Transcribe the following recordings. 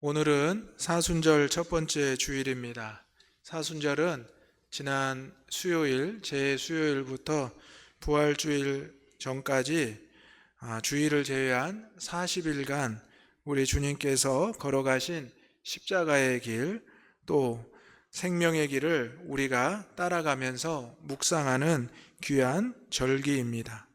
오늘은 사순절 첫 번째 주일입니다. 사순절은 지난 수요일, 제 수요일부터 부활주일 전까지 주일을 제외한 40일간 우리 주님께서 걸어가신 십자가의 길, 또 생명의 길을 우리가 따라가면서 묵상하는 귀한 절기입니다.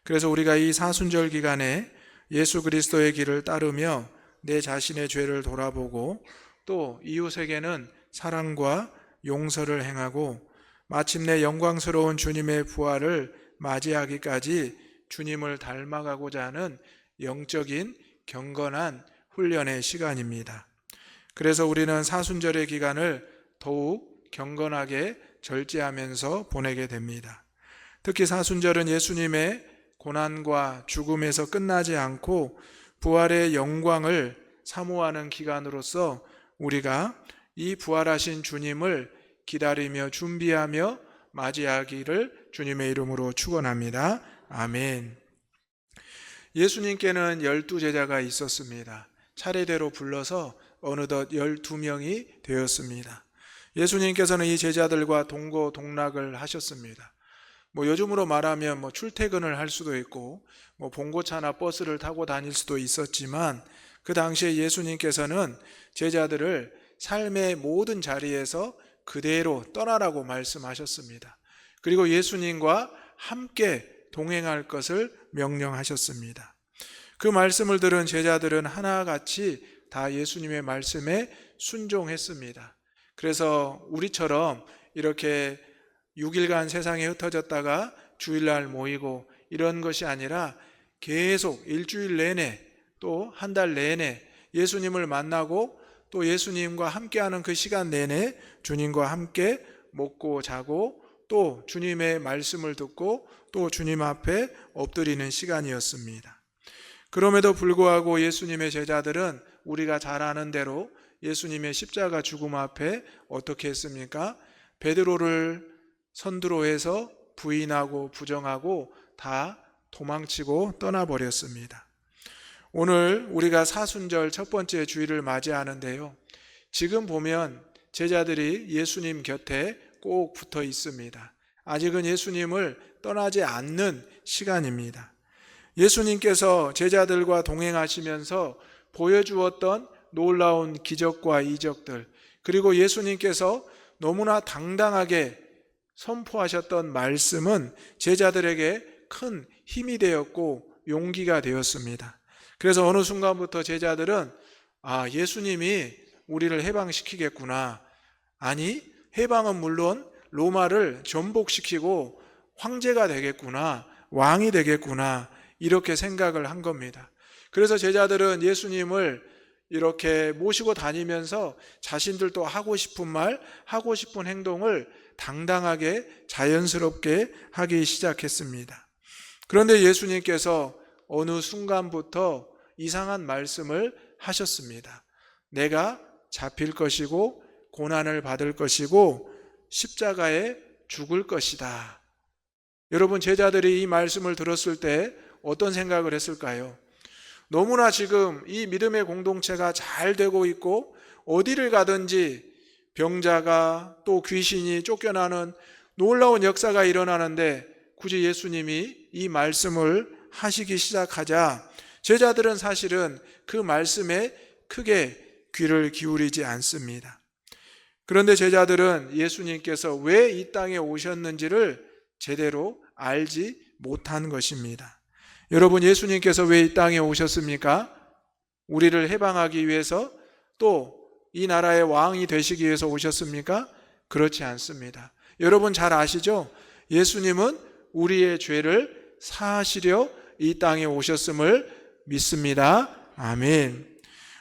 그래서 우리가 이 사순절 기간에 예수 그리스도의 길을 따르며 내 자신의 죄를 돌아보고 또 이웃에게는 사랑과 용서를 행하고 마침내 영광스러운 주님의 부활을 맞이하기까지 주님을 닮아가고자 하는 영적인 경건한 훈련의 시간입니다. 그래서 우리는 사순절의 기간을 더욱 경건하게 절제하면서 보내게 됩니다. 특히 사순절은 예수님의 고난과 죽음에서 끝나지 않고 부활의 영광을 사모하는 기간으로서 우리가 이 부활하신 주님을 기다리며 준비하며 맞이하기를 주님의 이름으로 축원합니다. 아멘. 예수님께는 12제자가 있었습니다. 차례대로 불러서 어느덧 12명이 되었습니다. 예수님께서는 이 제자들과 동고동락을 하셨습니다. 요즘으로 말하면 출퇴근을 할 수도 있고 봉고차나 버스를 타고 다닐 수도 있었지만 그 당시에 예수님께서는 제자들을 삶의 모든 자리에서 그대로 떠나라고 말씀하셨습니다. 그리고 예수님과 함께 동행할 것을 명령하셨습니다. 그 말씀을 들은 제자들은 하나같이 다 예수님의 말씀에 순종했습니다. 그래서 우리처럼 이렇게 6일간 세상에 흩어졌다가 주일날 모이고 이런 것이 아니라 계속 일주일 내내 또 한 달 내내 예수님을 만나고 또 예수님과 함께하는 그 시간 내내 주님과 함께 먹고 자고 또 주님의 말씀을 듣고 또 주님 앞에 엎드리는 시간이었습니다. 그럼에도 불구하고 예수님의 제자들은 우리가 잘 아는 대로 예수님의 십자가 죽음 앞에 어떻게 했습니까? 베드로를 선두로 해서 부인하고 부정하고 다 도망치고 떠나버렸습니다. 오늘 우리가 사순절 첫 번째 주일을 맞이하는데요. 지금 보면 제자들이 예수님 곁에 꼭 붙어 있습니다. 아직은 예수님을 떠나지 않는 시간입니다. 예수님께서 제자들과 동행하시면서 보여주었던 놀라운 기적과 이적들, 그리고 예수님께서 너무나 당당하게 선포하셨던 말씀은 제자들에게 큰 힘이 되었고 용기가 되었습니다. 그래서 어느 순간부터 제자들은 예수님이 우리를 해방시키겠구나. 아니, 해방은 물론 로마를 전복시키고 황제가 되겠구나, 왕이 되겠구나, 이렇게 생각을 한 겁니다. 그래서 제자들은 예수님을 이렇게 모시고 다니면서 자신들도 하고 싶은 말, 하고 싶은 행동을 당당하게 자연스럽게 하기 시작했습니다. 그런데 예수님께서 어느 순간부터 이상한 말씀을 하셨습니다. 내가 잡힐 것이고 고난을 받을 것이고 십자가에 죽을 것이다. 여러분, 제자들이 이 말씀을 들었을 때 어떤 생각을 했을까요? 너무나 지금 이 믿음의 공동체가 잘 되고 있고 어디를 가든지 병자가 또 귀신이 쫓겨나는 놀라운 역사가 일어나는데 굳이 예수님이 이 말씀을 하시기 시작하자 제자들은 사실은 그 말씀에 크게 귀를 기울이지 않습니다. 그런데 제자들은 예수님께서 왜 이 땅에 오셨는지를 제대로 알지 못한 것입니다. 여러분, 예수님께서 왜 이 땅에 오셨습니까? 우리를 해방하기 위해서, 또 이 나라의 왕이 되시기 위해서 오셨습니까? 그렇지 않습니다. 여러분 잘 아시죠? 예수님은 우리의 죄를 사하시려 이 땅에 오셨음을 믿습니다. 아멘.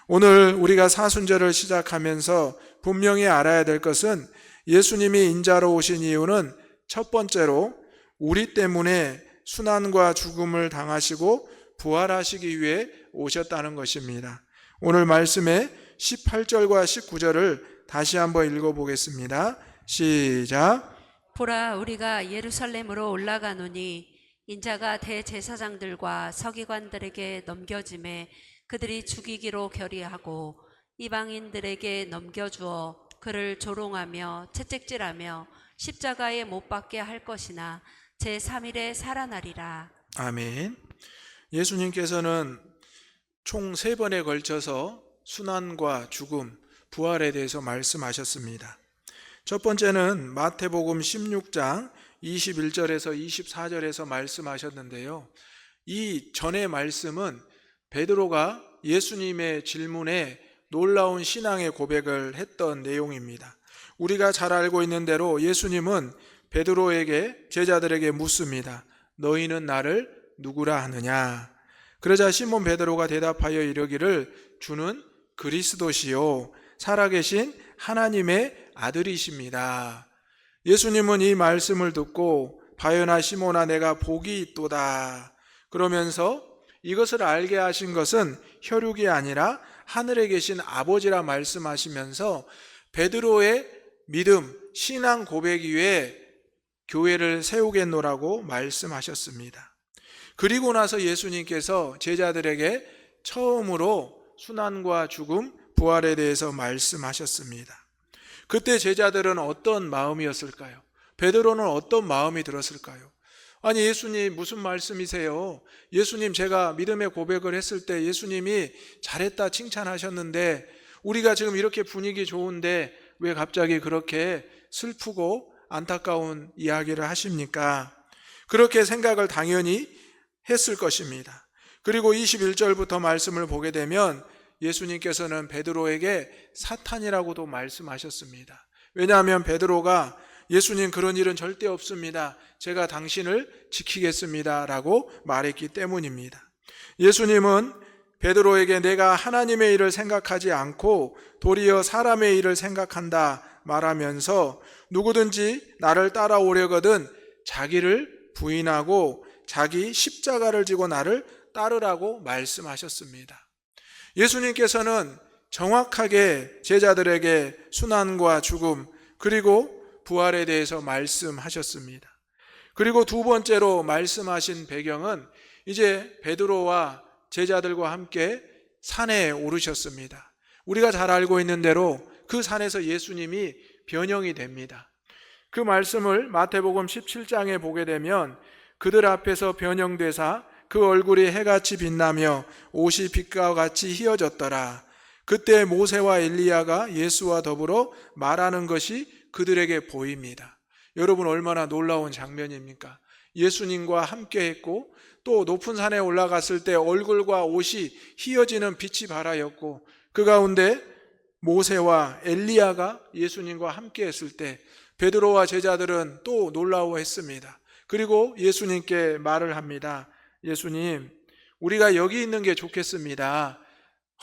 오늘 우리가 사순절을 시작하면서 분명히 알아야 될 것은 예수님이 인자로 오신 이유는 첫 번째로 우리 때문에 순환과 죽음을 당하시고 부활하시기 위해 오셨다는 것입니다. 오늘 말씀의 18절과 19절을 다시 한번 읽어보겠습니다. 시작. 보라, 우리가 예루살렘으로 올라가노니 인자가 대제사장들과 서기관들에게 넘겨짐에 그들이 죽이기로 결의하고 이방인들에게 넘겨주어 그를 조롱하며 채찍질하며 십자가에 못 박게 할 것이나 제3일에 살아나리라. 아멘. 예수님께서는 총 3번에 걸쳐서 순환과 죽음, 부활에 대해서 말씀하셨습니다. 첫 번째는 마태복음 16장 21절에서 24절에서 말씀하셨는데요. 이 전의 말씀은 베드로가 예수님의 질문에 놀라운 신앙의 고백을 했던 내용입니다. 우리가 잘 알고 있는 대로 예수님은 베드로에게, 제자들에게 묻습니다. 너희는 나를 누구라 하느냐? 그러자 시몬 베드로가 대답하여 이르기를 주는 그리스도시요 살아계신 하나님의 아들이십니다. 예수님은 이 말씀을 듣고 바요나 시몬아 내가 복이 있도다 그러면서 이것을 알게 하신 것은 혈육이 아니라 하늘에 계신 아버지라 말씀하시면서 베드로의 믿음, 신앙 고백 위에 교회를 세우겠노라고 말씀하셨습니다. 그리고 나서 예수님께서 제자들에게 처음으로 순환과 죽음, 부활에 대해서 말씀하셨습니다. 그때 제자들은 어떤 마음이었을까요? 베드로는 어떤 마음이 들었을까요? 아니 예수님 무슨 말씀이세요? 예수님 제가 믿음의 고백을 했을 때 예수님이 잘했다 칭찬하셨는데 우리가 지금 이렇게 분위기 좋은데 왜 갑자기 그렇게 슬프고 안타까운 이야기를 하십니까? 그렇게 생각을 당연히 했을 것입니다. 그리고 21절부터 말씀을 보게 되면 예수님께서는 베드로에게 사탄이라고도 말씀하셨습니다. 왜냐하면 베드로가 예수님 그런 일은 절대 없습니다. 제가 당신을 지키겠습니다 라고 말했기 때문입니다. 예수님은 베드로에게 내가 하나님의 일을 생각하지 않고 도리어 사람의 일을 생각한다 말하면서 누구든지 나를 따라오려거든 자기를 부인하고 자기 십자가를 지고 나를 따르라고 말씀하셨습니다. 예수님께서는 정확하게 제자들에게 순환과 죽음 그리고 부활에 대해서 말씀하셨습니다. 그리고 두 번째로 말씀하신 배경은 이제 베드로와 제자들과 함께 산에 오르셨습니다. 우리가 잘 알고 있는 대로 그 산에서 예수님이 변형이 됩니다. 그 말씀을 마태복음 17장에 보게 되면 그들 앞에서 변형되사 그 얼굴이 해같이 빛나며 옷이 빛과 같이 희어졌더라. 그때 모세와 엘리야가 예수와 더불어 말하는 것이 그들에게 보입니다. 여러분 얼마나 놀라운 장면입니까? 예수님과 함께 했고 또 높은 산에 올라갔을 때 얼굴과 옷이 희어지는 빛이 발하였고 그 가운데 모세와 엘리야가 예수님과 함께 했을 때 베드로와 제자들은 또 놀라워했습니다. 그리고 예수님께 말을 합니다. 예수님, 우리가 여기 있는 게 좋겠습니다.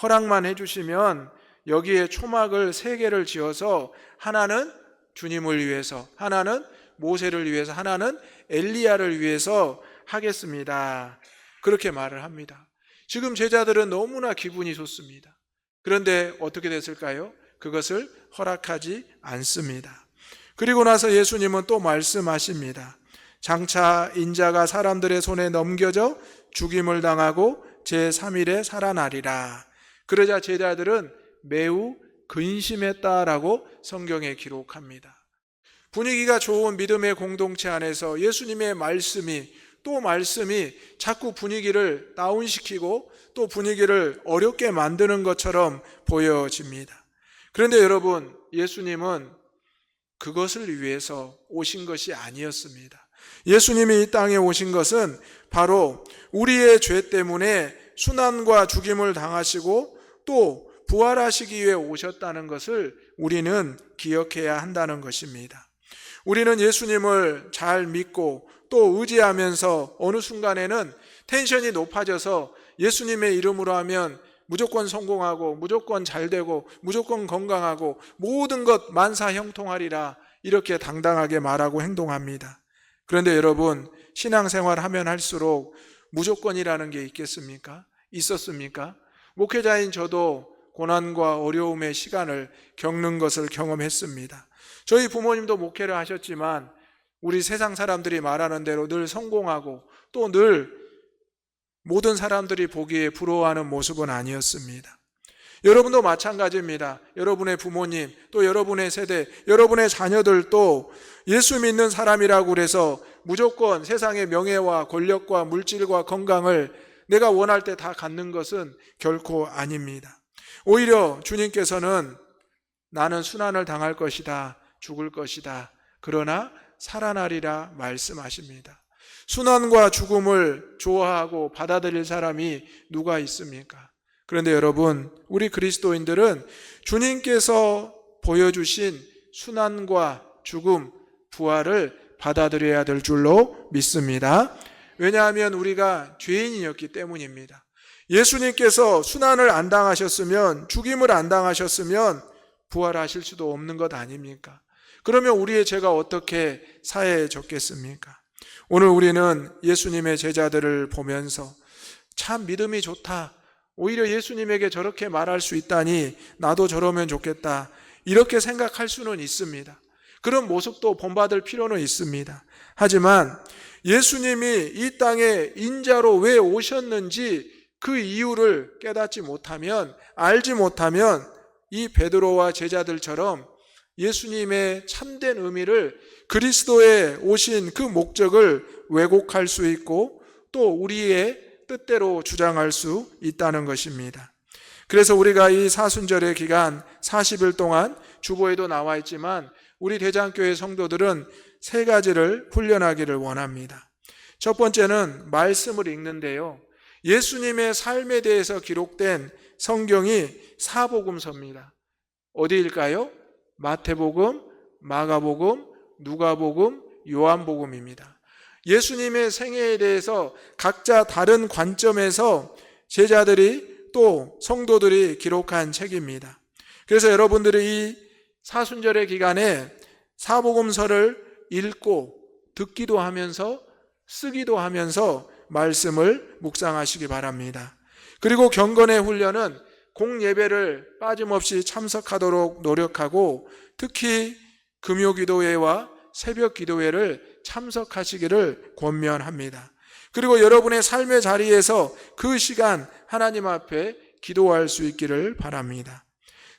허락만 해주시면 여기에 초막을 3개를 지어서 하나는 주님을 위해서, 하나는 모세를 위해서, 하나는 엘리야를 위해서 하겠습니다. 그렇게 말을 합니다. 지금 제자들은 너무나 기분이 좋습니다. 그런데 어떻게 됐을까요? 그것을 허락하지 않습니다. 그리고 나서 예수님은 또 말씀하십니다. 장차 인자가 사람들의 손에 넘겨져 죽임을 당하고 제3일에 살아나리라. 그러자 제자들은 매우 근심했다라고 성경에 기록합니다. 분위기가 좋은 믿음의 공동체 안에서 예수님의 말씀이 자꾸 분위기를 다운시키고 또 분위기를 어렵게 만드는 것처럼 보여집니다. 그런데 여러분, 예수님은 그것을 위해서 오신 것이 아니었습니다. 예수님이 이 땅에 오신 것은 바로 우리의 죄 때문에 순환과 죽임을 당하시고 또 부활하시기 위해 오셨다는 것을 우리는 기억해야 한다는 것입니다. 우리는 예수님을 잘 믿고 또 의지하면서 어느 순간에는 텐션이 높아져서 예수님의 이름으로 하면 무조건 성공하고 무조건 잘되고 무조건 건강하고 모든 것 만사형통하리라 이렇게 당당하게 말하고 행동합니다. 그런데 여러분, 신앙생활 하면 할수록 무조건이라는 게 있겠습니까? 있었습니까? 목회자인 저도 고난과 어려움의 시간을 겪는 것을 경험했습니다. 저희 부모님도 목회를 하셨지만 우리 세상 사람들이 말하는 대로 늘 성공하고 또 늘 모든 사람들이 보기에 부러워하는 모습은 아니었습니다. 여러분도 마찬가지입니다. 여러분의 부모님, 또 여러분의 세대, 여러분의 자녀들도 예수 믿는 사람이라고 그래서 무조건 세상의 명예와 권력과 물질과 건강을 내가 원할 때 다 갖는 것은 결코 아닙니다. 오히려 주님께서는 나는 순환을 당할 것이다, 죽을 것이다, 그러나 살아나리라 말씀하십니다. 순환과 죽음을 좋아하고 받아들일 사람이 누가 있습니까? 그런데 여러분, 우리 그리스도인들은 주님께서 보여주신 순환과 죽음, 부활을 받아들여야 될 줄로 믿습니다. 왜냐하면 우리가 죄인이었기 때문입니다. 예수님께서 순환을 안 당하셨으면, 죽임을 안 당하셨으면 부활하실 수도 없는 것 아닙니까? 그러면 우리의 죄가 어떻게 사해졌겠습니까? 오늘 우리는 예수님의 제자들을 보면서 참 믿음이 좋다, 오히려 예수님에게 저렇게 말할 수 있다니 나도 저러면 좋겠다, 이렇게 생각할 수는 있습니다. 그런 모습도 본받을 필요는 있습니다. 하지만 예수님이 이 땅에 인자로 왜 오셨는지 그 이유를 깨닫지 못하면, 알지 못하면 이 베드로와 제자들처럼 예수님의 참된 의미를, 그리스도의 오신 그 목적을 왜곡할 수 있고 또 우리의 뜻대로 주장할 수 있다는 것입니다. 그래서 우리가 이 사순절의 기간 40일 동안, 주보에도 나와 있지만 우리 대장교회 성도들은 세 가지를 훈련하기를 원합니다. 첫 번째는 말씀을 읽는데요, 예수님의 삶에 대해서 기록된 성경이 사복음서입니다. 어디일까요? 마태복음, 마가복음, 누가복음, 요한복음입니다. 예수님의 생애에 대해서 각자 다른 관점에서 제자들이 또 성도들이 기록한 책입니다. 그래서 여러분들이 이 사순절의 기간에 사복음서를 읽고 듣기도 하면서 쓰기도 하면서 말씀을 묵상하시기 바랍니다. 그리고 경건의 훈련은 공예배를 빠짐없이 참석하도록 노력하고 특히 금요기도회와 새벽기도회를 참석하시기를 권면합니다. 그리고 여러분의 삶의 자리에서 그 시간 하나님 앞에 기도할 수 있기를 바랍니다.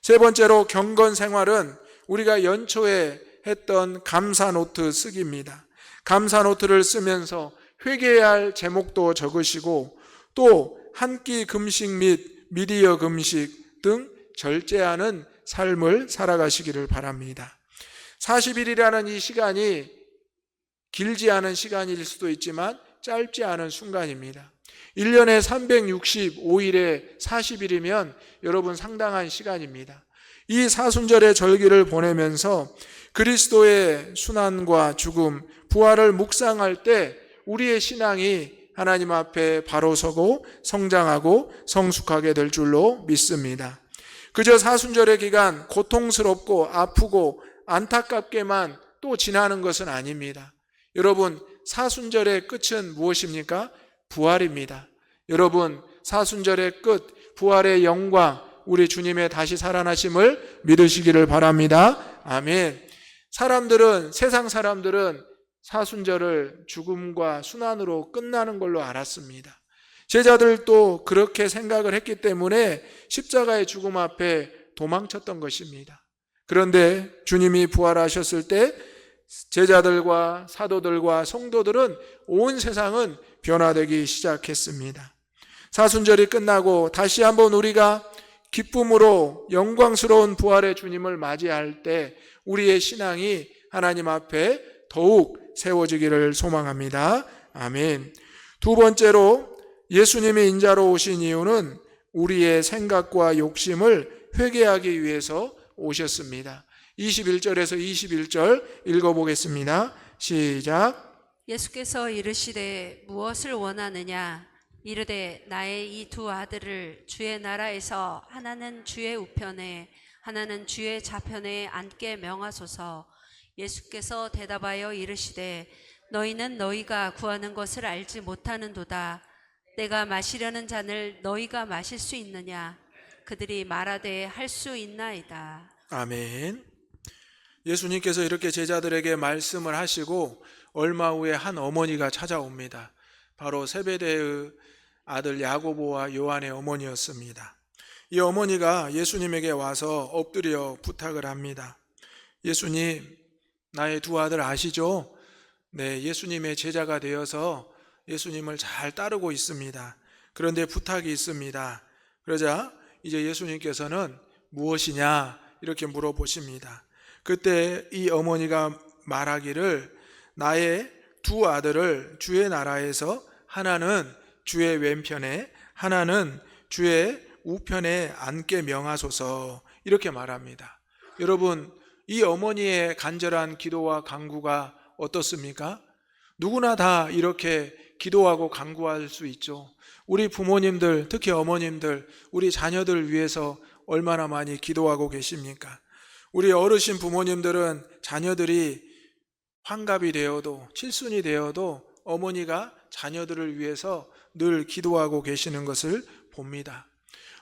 세 번째로 경건 생활은 우리가 연초에 했던 감사노트 쓰기입니다. 감사노트를 쓰면서 회개해야 할 제목도 적으시고 또 한 끼 금식 및 미디어 금식 등 절제하는 삶을 살아가시기를 바랍니다. 40일이라는 이 시간이 길지 않은 시간일 수도 있지만 짧지 않은 순간입니다. 1년에 365일에 40일이면 여러분 상당한 시간입니다. 이 사순절의 절기를 보내면서 그리스도의 순환과 죽음, 부활을 묵상할 때 우리의 신앙이 하나님 앞에 바로 서고 성장하고 성숙하게 될 줄로 믿습니다. 그저 사순절의 기간 고통스럽고 아프고 안타깝게만 또 지나는 것은 아닙니다. 여러분, 사순절의 끝은 무엇입니까? 부활입니다. 여러분, 사순절의 끝, 부활의 영광, 우리 주님의 다시 살아나심을 믿으시기를 바랍니다. 아멘. 세상 사람들은 사순절을 죽음과 순환으로 끝나는 걸로 알았습니다. 제자들도 그렇게 생각을 했기 때문에 십자가의 죽음 앞에 도망쳤던 것입니다. 그런데 주님이 부활하셨을 때 제자들과 사도들과 성도들은 온 세상은 변화되기 시작했습니다. 사순절이 끝나고 다시 한번 우리가 기쁨으로 영광스러운 부활의 주님을 맞이할 때 우리의 신앙이 하나님 앞에 더욱 세워지기를 소망합니다. 아멘. 두 번째로 예수님이 인자로 오신 이유는 우리의 생각과 욕심을 회개하기 위해서 오셨습니다. 21절에서 21절 읽어보겠습니다. 시작. 예수께서 이르시되 무엇을 원하느냐? 이르되 나의 이 두 아들을 주의 나라에서 하나는 주의 우편에 하나는 주의 좌편에 앉게 명하소서. 예수께서 대답하여 이르시되 너희는 너희가 구하는 것을 알지 못하는도다. 내가 마시려는 잔을 너희가 마실 수 있느냐? 그들이 말하되 할 수 있나이다. 아멘. 예수님께서 이렇게 제자들에게 말씀을 하시고 얼마 후에 한 어머니가 찾아옵니다. 바로 세베대의 아들 야고보와 요한의 어머니였습니다. 이 어머니가 예수님에게 와서 엎드려 부탁을 합니다. 예수님, 나의 두 아들 아시죠? 네, 예수님의 제자가 되어서 예수님을 잘 따르고 있습니다. 그런데 부탁이 있습니다. 그러자 이제 예수님께서는 무엇이냐 이렇게 물어보십니다. 그때 이 어머니가 말하기를 나의 두 아들을 주의 나라에서 하나는 주의 왼편에 하나는 주의 우편에 앉게 명하소서 이렇게 말합니다. 여러분, 이 어머니의 간절한 기도와 간구가 어떻습니까? 누구나 다 이렇게 기도하고 간구할 수 있죠. 우리 부모님들, 특히 어머님들, 우리 자녀들 위해서 얼마나 많이 기도하고 계십니까? 우리 어르신 부모님들은 자녀들이 환갑이 되어도 칠순이 되어도 어머니가 자녀들을 위해서 늘 기도하고 계시는 것을 봅니다.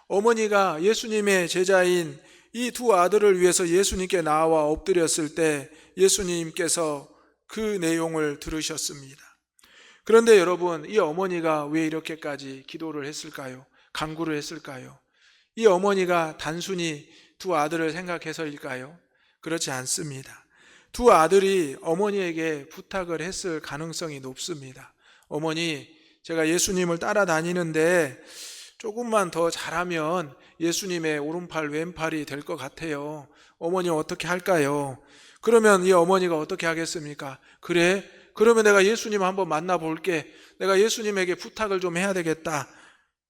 어머니가 예수님의 제자인 이 두 아들을 위해서 예수님께 나와 엎드렸을 때 예수님께서 그 내용을 들으셨습니다. 그런데 여러분, 이 어머니가 왜 이렇게까지 기도를 했을까요? 간구를 했을까요? 이 어머니가 단순히 두 아들을 생각해서일까요? 그렇지 않습니다. 두 아들이 어머니에게 부탁을 했을 가능성이 높습니다. 어머니, 제가 예수님을 따라다니는데 조금만 더 잘하면 예수님의 오른팔 왼팔이 될 것 같아요. 어머니 어떻게 할까요? 그러면 이 어머니가 어떻게 하겠습니까? 그래? 그러면 내가 예수님 한번 만나볼게. 내가 예수님에게 부탁을 좀 해야 되겠다.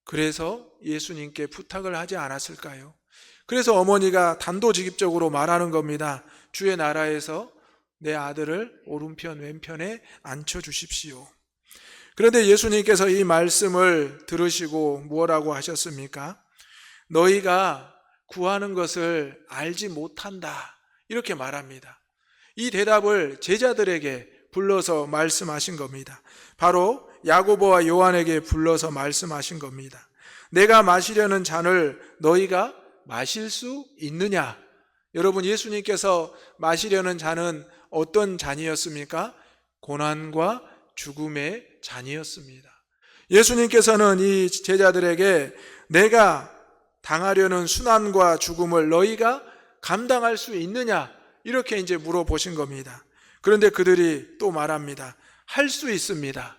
그래서 예수님께 부탁을 하지 않았을까요? 그래서 어머니가 단도직입적으로 말하는 겁니다. 주의 나라에서 내 아들을 오른편 왼편에 앉혀주십시오. 그런데 예수님께서 이 말씀을 들으시고 뭐라고 하셨습니까? 너희가 구하는 것을 알지 못한다 이렇게 말합니다. 이 대답을 제자들에게 불러서 말씀하신 겁니다. 바로 야고보와 요한에게 불러서 말씀하신 겁니다. 내가 마시려는 잔을 너희가 마실 수 있느냐? 여러분, 예수님께서 마시려는 잔은 어떤 잔이었습니까? 고난과 죽음의 잔이었습니다. 예수님께서는 이 제자들에게 내가 당하려는 순환과 죽음을 너희가 감당할 수 있느냐? 이렇게 이제 물어보신 겁니다. 그런데 그들이 또 말합니다. 할 수 있습니다.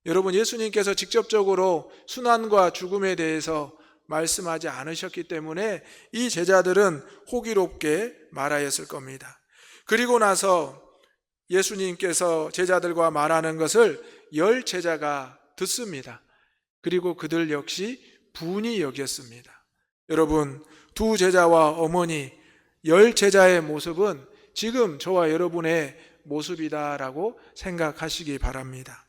여러분, 예수님께서 직접적으로 순환과 죽음에 대해서 말씀하지 않으셨기 때문에 이 제자들은 호기롭게 말하였을 겁니다. 그리고 나서 예수님께서 제자들과 말하는 것을 10 제자가 듣습니다. 그리고 그들 역시 분이 여겼습니다. 여러분, 두 제자와 어머니 10 제자의 모습은 지금 저와 여러분의 모습이다라고 생각하시기 바랍니다.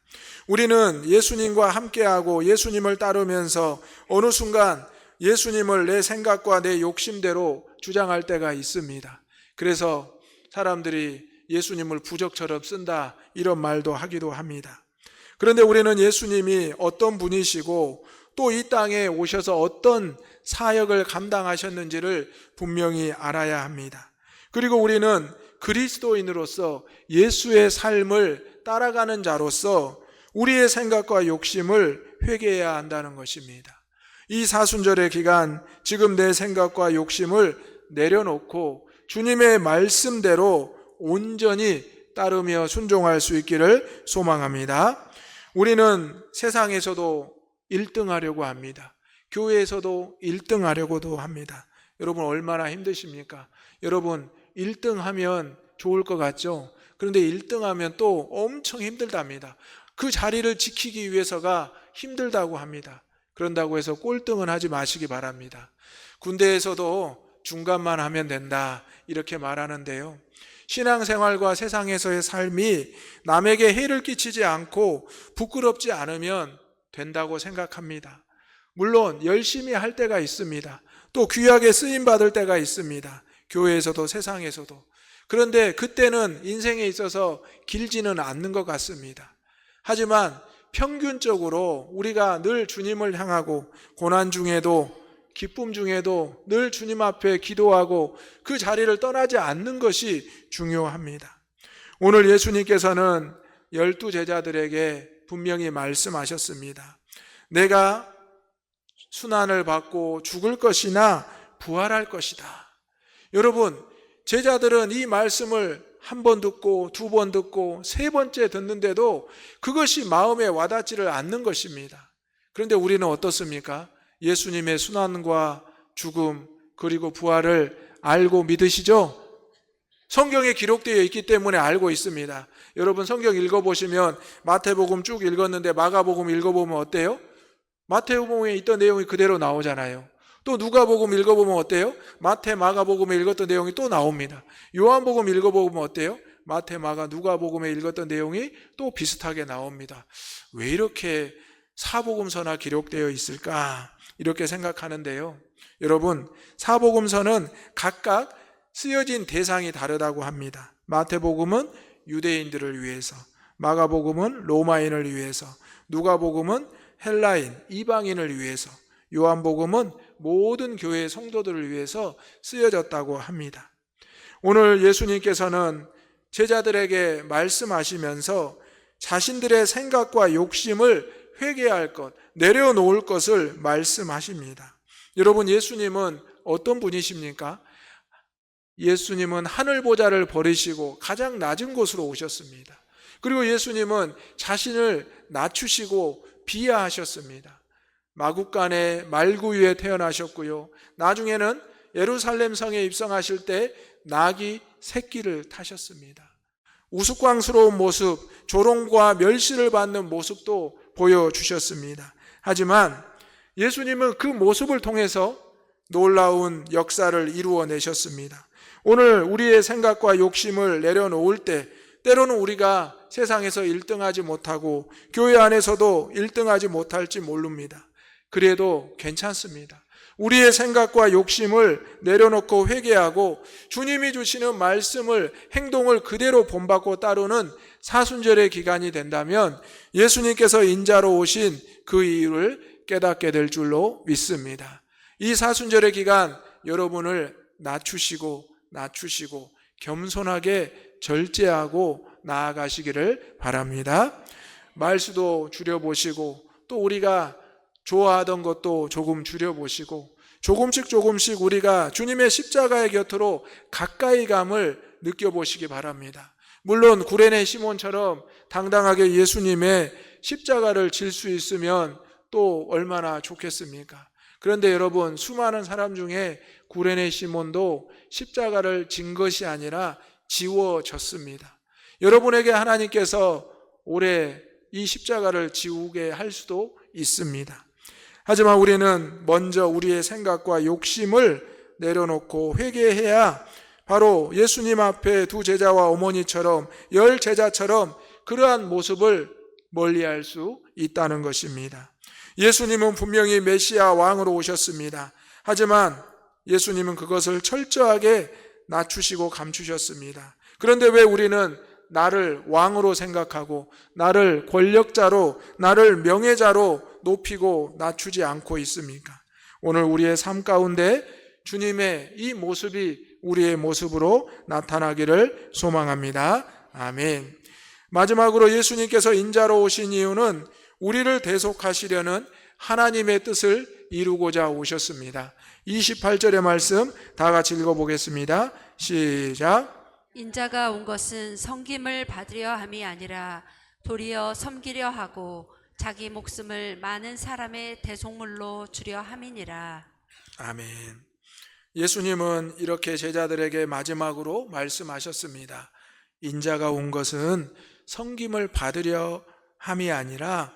우리는 예수님과 함께하고 예수님을 따르면서 어느 순간 예수님을 내 생각과 내 욕심대로 주장할 때가 있습니다. 그래서 사람들이 예수님을 부적처럼 쓴다 이런 말도 하기도 합니다. 그런데 우리는 예수님이 어떤 분이시고 또 이 땅에 오셔서 어떤 사역을 감당하셨는지를 분명히 알아야 합니다. 그리고 우리는 그리스도인으로서 예수의 삶을 따라가는 자로서 우리의 생각과 욕심을 회개해야 한다는 것입니다. 이 사순절의 기간, 지금 내 생각과 욕심을 내려놓고 주님의 말씀대로 온전히 따르며 순종할 수 있기를 소망합니다. 우리는 세상에서도 1등 하려고 합니다. 교회에서도 1등 하려고도 합니다. 여러분, 얼마나 힘드십니까? 여러분, 1등 하면 좋을 것 같죠? 그런데 1등 하면 또 엄청 힘들답니다. 그 자리를 지키기 위해서가 힘들다고 합니다. 그런다고 해서 꼴등은 하지 마시기 바랍니다. 군대에서도 중간만 하면 된다 이렇게 말하는데요. 신앙생활과 세상에서의 삶이 남에게 해를 끼치지 않고 부끄럽지 않으면 된다고 생각합니다. 물론 열심히 할 때가 있습니다. 또 귀하게 쓰임받을 때가 있습니다. 교회에서도 세상에서도. 그런데 그때는 인생에 있어서 길지는 않는 것 같습니다. 하지만 평균적으로 우리가 늘 주님을 향하고 고난 중에도 기쁨 중에도 늘 주님 앞에 기도하고 그 자리를 떠나지 않는 것이 중요합니다. 오늘 예수님께서는 12 제자들에게 분명히 말씀하셨습니다. 내가 순환을 받고 죽을 것이나 부활할 것이다. 여러분, 제자들은 이 말씀을 한 번 듣고 두 번 듣고 세 번째 듣는데도 그것이 마음에 와닿지를 않는 것입니다. 그런데 우리는 어떻습니까? 예수님의 순환과 죽음 그리고 부활을 알고 믿으시죠? 성경에 기록되어 있기 때문에 알고 있습니다. 여러분, 성경 읽어보시면 마태복음 쭉 읽었는데 마가복음 읽어보면 어때요? 마태복음에 있던 내용이 그대로 나오잖아요. 또 누가복음 읽어보면 어때요? 마태, 마가복음에 읽었던 내용이 또 나옵니다. 요한복음 읽어보면 어때요? 마태, 마가, 누가복음에 읽었던 내용이 또 비슷하게 나옵니다. 왜 이렇게 사복음서나 기록되어 있을까? 이렇게 생각하는데요. 여러분, 사복음서는 각각 쓰여진 대상이 다르다고 합니다. 마태복음은 유대인들을 위해서, 마가복음은 로마인을 위해서, 누가복음은 헬라인, 이방인을 위해서, 요한복음은 모든 교회 성도들을 위해서 쓰여졌다고 합니다. 오늘 예수님께서는 제자들에게 말씀하시면서 자신들의 생각과 욕심을 회개할 것, 내려놓을 것을 말씀하십니다. 여러분, 예수님은 어떤 분이십니까? 예수님은 하늘 보좌를 버리시고 가장 낮은 곳으로 오셨습니다. 그리고 예수님은 자신을 낮추시고 비하하셨습니다. 마국간의 말구유에 태어나셨고요. 나중에는 예루살렘 성에 입성하실 때 나귀 새끼를 타셨습니다. 우스꽝스러운 모습, 조롱과 멸시를 받는 모습도 보여주셨습니다. 하지만 예수님은 그 모습을 통해서 놀라운 역사를 이루어내셨습니다. 오늘 우리의 생각과 욕심을 내려놓을 때 때로는 우리가 세상에서 1등하지 못하고 교회 안에서도 1등하지 못할지 모릅니다. 그래도 괜찮습니다. 우리의 생각과 욕심을 내려놓고 회개하고 주님이 주시는 말씀을, 행동을 그대로 본받고 따르는 사순절의 기간이 된다면 예수님께서 인자로 오신 그 이유를 깨닫게 될 줄로 믿습니다. 이 사순절의 기간 여러분을 낮추시고 겸손하게 절제하고 나아가시기를 바랍니다. 말수도 줄여보시고 또 우리가 좋아하던 것도 조금 줄여보시고 조금씩 우리가 주님의 십자가의 곁으로 가까이 감을 느껴보시기 바랍니다. 물론 구레네 시몬처럼 당당하게 예수님의 십자가를 질 수 있으면 또 얼마나 좋겠습니까? 그런데 여러분, 수많은 사람 중에 구레네 시몬도 십자가를 진 것이 아니라 지워졌습니다. 여러분에게 하나님께서 올해 이 십자가를 지우게 할 수도 있습니다. 하지만 우리는 먼저 우리의 생각과 욕심을 내려놓고 회개해야 바로 예수님 앞에 두 제자와 어머니처럼 10 제자처럼 그러한 모습을 멀리할 수 있다는 것입니다. 예수님은 분명히 메시아 왕으로 오셨습니다. 하지만 예수님은 그것을 철저하게 낮추시고 감추셨습니다. 그런데 왜 우리는 나를 왕으로 생각하고 나를 권력자로, 나를 명예자로 높이고 낮추지 않고 있습니까? 오늘 우리의 삶 가운데 주님의 이 모습이 우리의 모습으로 나타나기를 소망합니다. 아멘. 마지막으로 예수님께서 인자로 오신 이유는 우리를 대속하시려는 하나님의 뜻을 이루고자 오셨습니다. 28절의 말씀 다 같이 읽어보겠습니다. 시작. 인자가 온 것은 섬김을 받으려 함이 아니라 도리어 섬기려 하고 자기 목숨을 많은 사람의 대속물로 주려 함이니라. 아멘. 예수님은 이렇게 제자들에게 마지막으로 말씀하셨습니다. 인자가 온 것은 섬김을 받으려 함이 아니라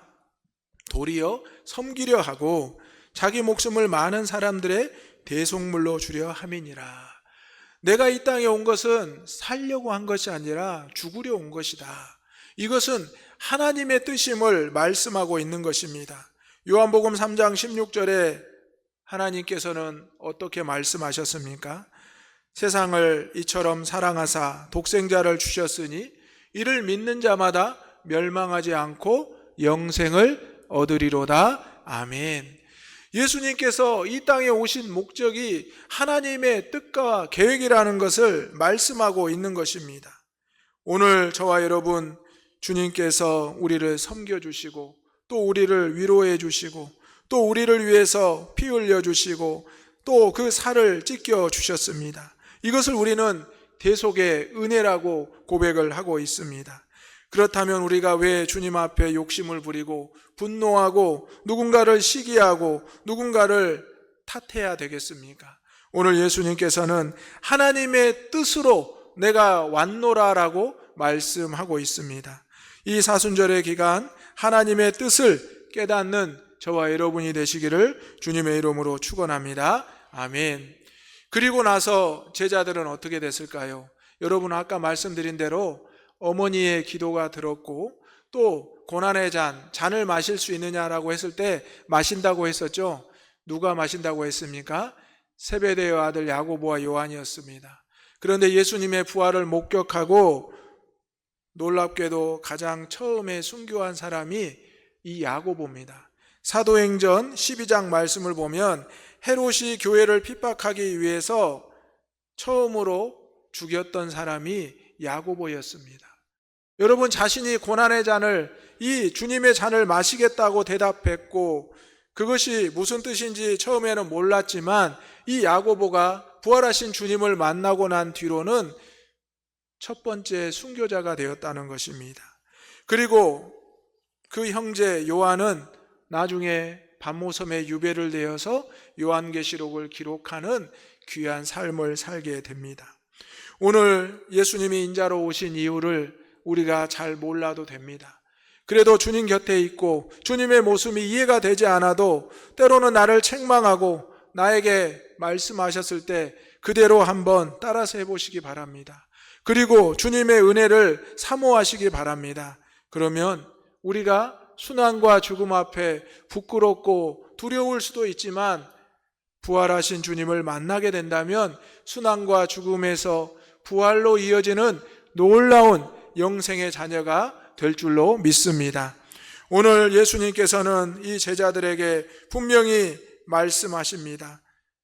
도리어 섬기려 하고 자기 목숨을 많은 사람들의 대속물로 주려 함이니라. 내가 이 땅에 온 것은 살려고 한 것이 아니라 죽으려 온 것이다. 이것은 하나님의 뜻임을 말씀하고 있는 것입니다. 요한복음 3장 16절에 하나님께서는 어떻게 말씀하셨습니까? 세상을 이처럼 사랑하사 독생자를 주셨으니 이를 믿는 자마다 멸망하지 않고 영생을 얻으리로다. 아멘. 예수님께서 이 땅에 오신 목적이 하나님의 뜻과 계획이라는 것을 말씀하고 있는 것입니다. 오늘 저와 여러분, 주님께서 우리를 섬겨주시고 또 우리를 위로해 주시고 또 우리를 위해서 피 흘려 주시고 또 그 살을 찢겨 주셨습니다. 이것을 우리는 대속의 은혜라고 고백을 하고 있습니다. 그렇다면 우리가 왜 주님 앞에 욕심을 부리고 분노하고 누군가를 시기하고 누군가를 탓해야 되겠습니까? 오늘 예수님께서는 하나님의 뜻으로 내가 왔노라라고 말씀하고 있습니다. 이 사순절의 기간 하나님의 뜻을 깨닫는 저와 여러분이 되시기를 주님의 이름으로 축원합니다. 아멘. 그리고 나서 제자들은 어떻게 됐을까요? 여러분 아까 말씀드린 대로 어머니의 기도가 들었고 또 고난의 잔을 마실 수 있느냐라고 했을 때 마신다고 했었죠. 누가 마신다고 했습니까? 세베대의 아들 야고보와 요한이었습니다. 그런데 예수님의 부활을 목격하고 놀랍게도 가장 처음에 순교한 사람이 이 야고보입니다. 사도행전 12장 말씀을 보면 헤롯이 교회를 핍박하기 위해서 처음으로 죽였던 사람이 야고보였습니다. 여러분 자신이 고난의 잔을 이 주님의 잔을 마시겠다고 대답했고 그것이 무슨 뜻인지 처음에는 몰랐지만 이 야고보가 부활하신 주님을 만나고 난 뒤로는 첫 번째 순교자가 되었다는 것입니다. 그리고 그 형제 요한은 나중에 반모섬에 유배를 되어서 요한계시록을 기록하는 귀한 삶을 살게 됩니다. 오늘 예수님이 인자로 오신 이유를 우리가 잘 몰라도 됩니다. 그래도 주님 곁에 있고 주님의 모습이 이해가 되지 않아도 때로는 나를 책망하고 나에게 말씀하셨을 때 그대로 한번 따라서 해보시기 바랍니다. 그리고 주님의 은혜를 사모하시기 바랍니다. 그러면 우리가 순환과 죽음 앞에 부끄럽고 두려울 수도 있지만 부활하신 주님을 만나게 된다면 순환과 죽음에서 부활로 이어지는 놀라운 영생의 자녀가 될 줄로 믿습니다. 오늘 예수님께서는 이 제자들에게 분명히 말씀하십니다.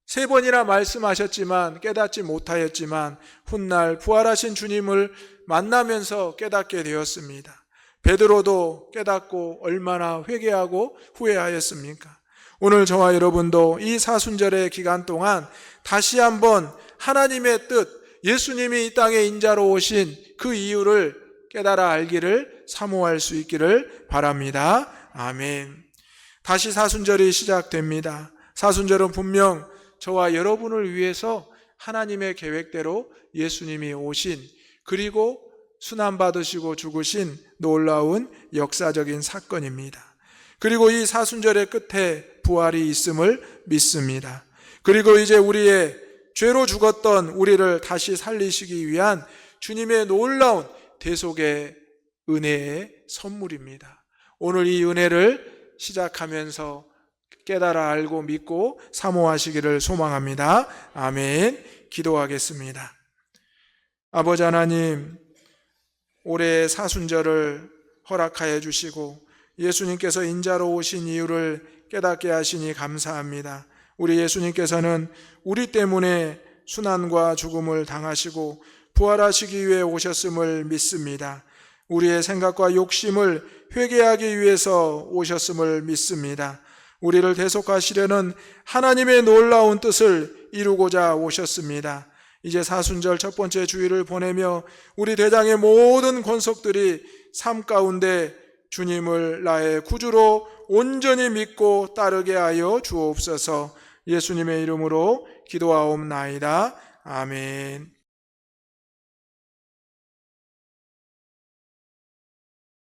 3번이나 말씀하셨지만 깨닫지 못하였지만 훗날 부활하신 주님을 만나면서 깨닫게 되었습니다. 베드로도 깨닫고 얼마나 회개하고 후회하였습니까? 오늘 저와 여러분도 이 사순절의 기간 동안 다시 한번 하나님의 뜻, 예수님이 이 땅에 인자로 오신 그 이유를 깨달아 알기를 사모할 수 있기를 바랍니다. 아멘. 다시 사순절이 시작됩니다. 사순절은 분명 저와 여러분을 위해서 하나님의 계획대로 예수님이 오신 그리고 순환받으시고 죽으신 놀라운 역사적인 사건입니다. 그리고 이 사순절의 끝에 부활이 있음을 믿습니다. 그리고 이제 우리의 죄로 죽었던 우리를 다시 살리시기 위한 주님의 놀라운 대속의 은혜의 선물입니다. 오늘 이 은혜를 시작하면서 깨달아 알고 믿고 사모하시기를 소망합니다. 아멘. 기도하겠습니다. 아버지 하나님, 올해 사순절을 허락하여 주시고 예수님께서 인자로 오신 이유를 깨닫게 하시니 감사합니다. 우리 예수님께서는 우리 때문에 순환과 죽음을 당하시고 부활하시기 위해 오셨음을 믿습니다. 우리의 생각과 욕심을 회개하기 위해서 오셨음을 믿습니다. 우리를 대속하시려는 하나님의 놀라운 뜻을 이루고자 오셨습니다. 이제 사순절 첫 번째 주일을 보내며 우리 대장의 모든 권속들이 삶 가운데 주님을 나의 구주로 온전히 믿고 따르게 하여 주옵소서. 예수님의 이름으로 기도하옵나이다. 아멘.